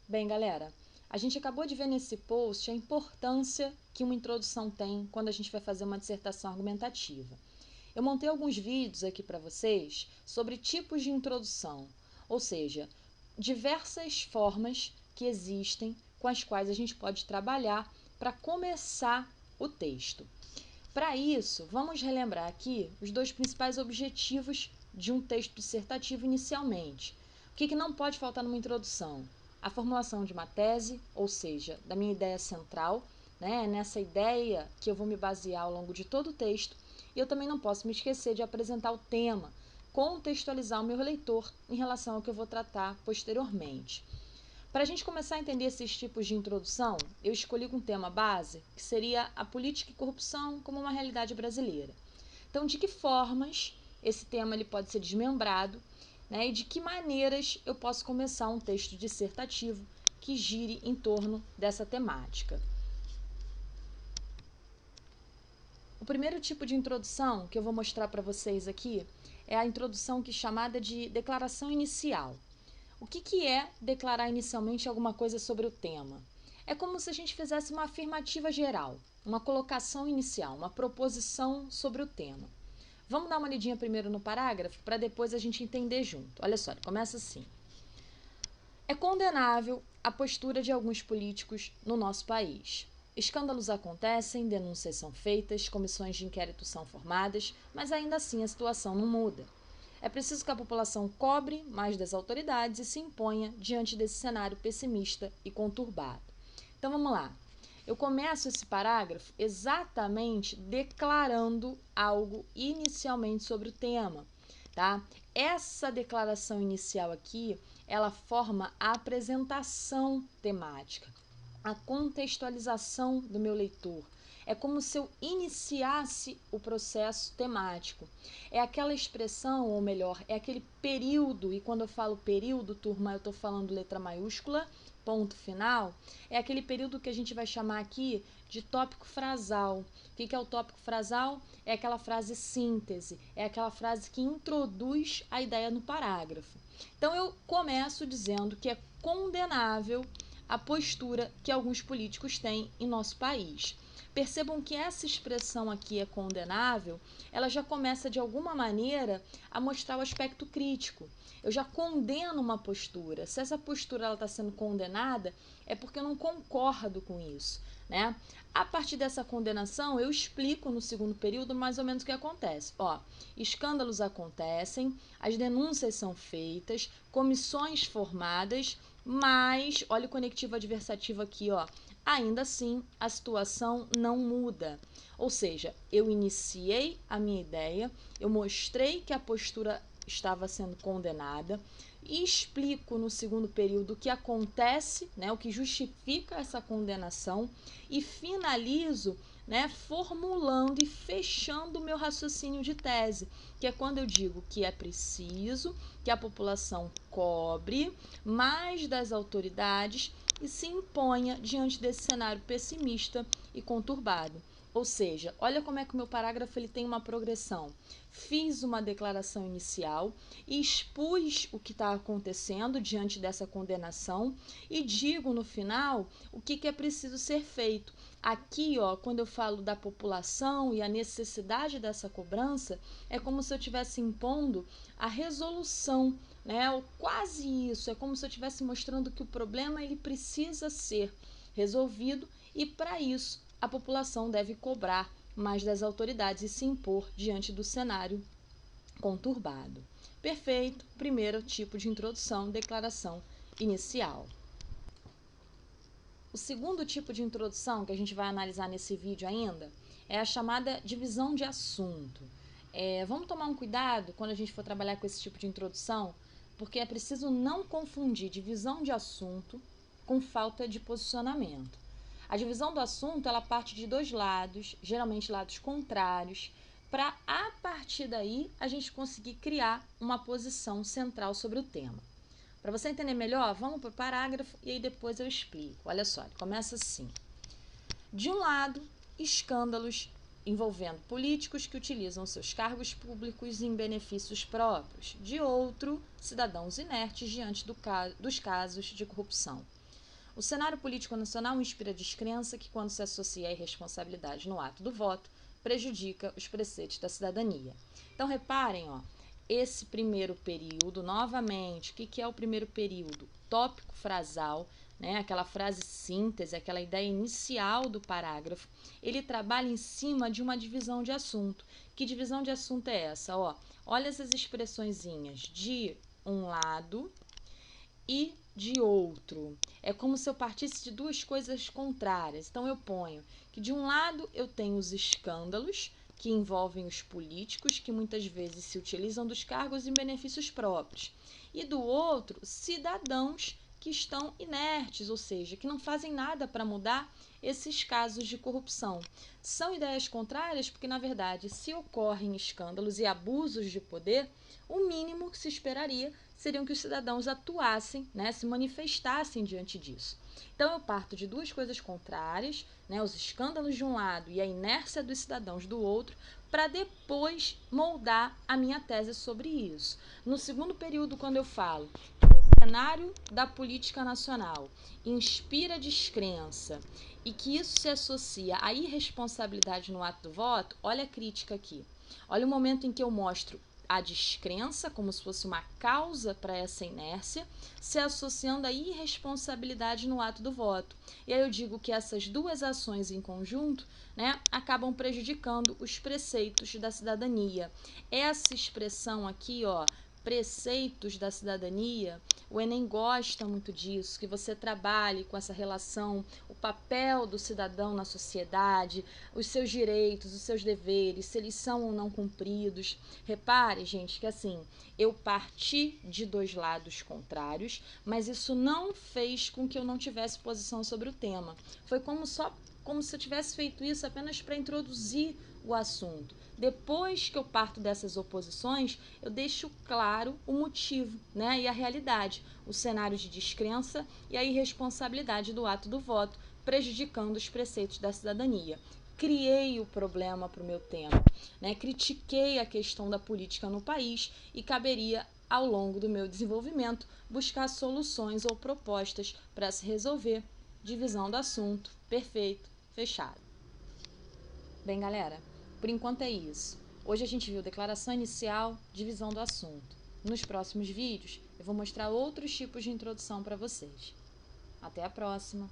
Bem, galera, a gente acabou de ver nesse post a importância que uma introdução tem quando a gente vai fazer uma dissertação argumentativa. Eu montei alguns vídeos aqui para vocês sobre tipos de introdução, ou seja, diversas formas que existem com as quais a gente pode trabalhar para começar o texto. Para isso, vamos relembrar aqui os dois principais objetivos de um texto dissertativo inicialmente. O que não pode faltar numa introdução? A formulação de uma tese, ou seja, da minha ideia central, nessa ideia que eu vou me basear ao longo de todo o texto, e eu também não posso me esquecer de apresentar o tema, contextualizar o meu leitor em relação ao que eu vou tratar posteriormente. Para a gente começar a entender esses tipos de introdução, eu escolhi um tema base, que seria a política e corrupção como uma realidade brasileira. Então, de que formas esse tema ele pode ser desmembrado, e de que maneiras eu posso começar um texto dissertativo que gire em torno dessa temática. O primeiro tipo de introdução que eu vou mostrar para vocês aqui é a introdução que é chamada de declaração inicial. O que é declarar inicialmente alguma coisa sobre o tema? É como se a gente fizesse uma afirmativa geral, uma colocação inicial, uma proposição sobre o tema. Vamos dar uma lidinha primeiro no parágrafo para depois a gente entender junto. Olha só, ele começa assim. É condenável a postura de alguns políticos no nosso país. Escândalos acontecem, denúncias são feitas, comissões de inquérito são formadas, mas ainda assim a situação não muda. É preciso que a população cobre mais das autoridades e se imponha diante desse cenário pessimista e conturbado. Então vamos lá. Eu começo esse parágrafo exatamente declarando algo inicialmente sobre o tema, tá? Essa declaração inicial aqui, ela forma a apresentação temática, a contextualização do meu leitor. É como se eu iniciasse o processo temático. É aquela expressão, ou melhor, é aquele período, e quando eu falo período, turma, eu estou falando letra maiúscula, ponto final, é aquele período que a gente vai chamar aqui de tópico frasal. O que é o tópico frasal? É aquela frase síntese, é aquela frase que introduz a ideia no parágrafo. Então eu começo dizendo que é condenável a postura que alguns políticos têm em nosso país. Percebam que essa expressão aqui é condenável, ela já começa de alguma maneira a mostrar o aspecto crítico. Eu já condeno uma postura. Se essa postura está sendo condenada, é porque eu não concordo com isso, né? A partir dessa condenação, eu explico no segundo período mais ou menos o que acontece. Escândalos acontecem, as denúncias são feitas, comissões formadas, mas, olha o conectivo adversativo aqui, ainda assim a situação não muda. Ou seja, eu iniciei a minha ideia, eu mostrei que a postura estava sendo condenada e explico no segundo período o que acontece, o que justifica essa condenação e finalizo, formulando e fechando o meu raciocínio de tese, que é quando eu digo que é preciso que a população cobre mais das autoridades e se imponha diante desse cenário pessimista e conturbado. Ou seja, olha como é que o meu parágrafo ele tem uma progressão. Fiz uma declaração inicial, expus o que está acontecendo diante dessa condenação e digo no final o que é preciso ser feito. Aqui, quando eu falo da população e a necessidade dessa cobrança, é como se eu estivesse impondo a resolução, ou quase isso, é como se eu estivesse mostrando que o problema ele precisa ser resolvido e, para isso, a população deve cobrar mais das autoridades e se impor diante do cenário conturbado. Perfeito, primeiro tipo de introdução, declaração inicial. O segundo tipo de introdução que a gente vai analisar nesse vídeo ainda é a chamada divisão de assunto. Vamos tomar um cuidado quando a gente for trabalhar com esse tipo de introdução, porque é preciso não confundir divisão de assunto com falta de posicionamento. A divisão do assunto, ela parte de dois lados, geralmente lados contrários, para a partir daí a gente conseguir criar uma posição central sobre o tema. Para você entender melhor, vamos para o parágrafo e aí depois eu explico. Olha só, ele começa assim. De um lado, escândalos envolvendo políticos que utilizam seus cargos públicos em benefícios próprios. De outro, cidadãos inertes diante dos casos de corrupção. O cenário político nacional inspira descrença que, quando se associa à irresponsabilidade no ato do voto, prejudica os preceitos da cidadania. Então, reparem, esse primeiro período, novamente, o que é o primeiro período? Tópico frasal, né? Aquela frase síntese, aquela ideia inicial do parágrafo, ele trabalha em cima de uma divisão de assunto. Que divisão de assunto é essa? Olha essas expressõezinhas de um lado e de outro. É como se eu partisse de duas coisas contrárias. Então, eu ponho que de um lado eu tenho os escândalos, que envolvem os políticos, que muitas vezes se utilizam dos cargos em benefícios próprios. E do outro, cidadãos que estão inertes, ou seja, que não fazem nada para mudar esses casos de corrupção. São ideias contrárias porque, na verdade, se ocorrem escândalos e abusos de poder, o mínimo que se esperaria seriam que os cidadãos atuassem, né, se manifestassem diante disso. Então, eu parto de duas coisas contrárias, né, os escândalos de um lado e a inércia dos cidadãos do outro, para depois moldar a minha tese sobre isso. No segundo período, quando eu falo que o cenário da política nacional inspira descrença e que isso se associa à irresponsabilidade no ato do voto, olha a crítica aqui. Olha o momento em que eu mostro a descrença como se fosse uma causa para essa inércia, se associando à irresponsabilidade no ato do voto. E aí eu digo que essas duas ações em conjunto, né, acabam prejudicando os preceitos da cidadania. Essa expressão aqui, preceitos da cidadania, o Enem gosta muito disso, que você trabalhe com essa relação, o papel do cidadão na sociedade, os seus direitos, os seus deveres, se eles são ou não cumpridos. Repare, gente, que assim, eu parti de dois lados contrários, mas isso não fez com que eu não tivesse posição sobre o tema. Foi como se eu tivesse feito isso apenas para introduzir o assunto. Depois que eu parto dessas oposições, eu deixo claro o motivo, né, e a realidade, o cenário de descrença e a irresponsabilidade do ato do voto, prejudicando os preceitos da cidadania. Criei o problema para o meu tema, né, critiquei a questão da política no país e caberia, ao longo do meu desenvolvimento, buscar soluções ou propostas para se resolver. Divisão do assunto, perfeito, fechado. Bem, galera, por enquanto é isso. Hoje a gente viu declaração inicial, divisão do assunto. Nos próximos vídeos, eu vou mostrar outros tipos de introdução para vocês. Até a próxima!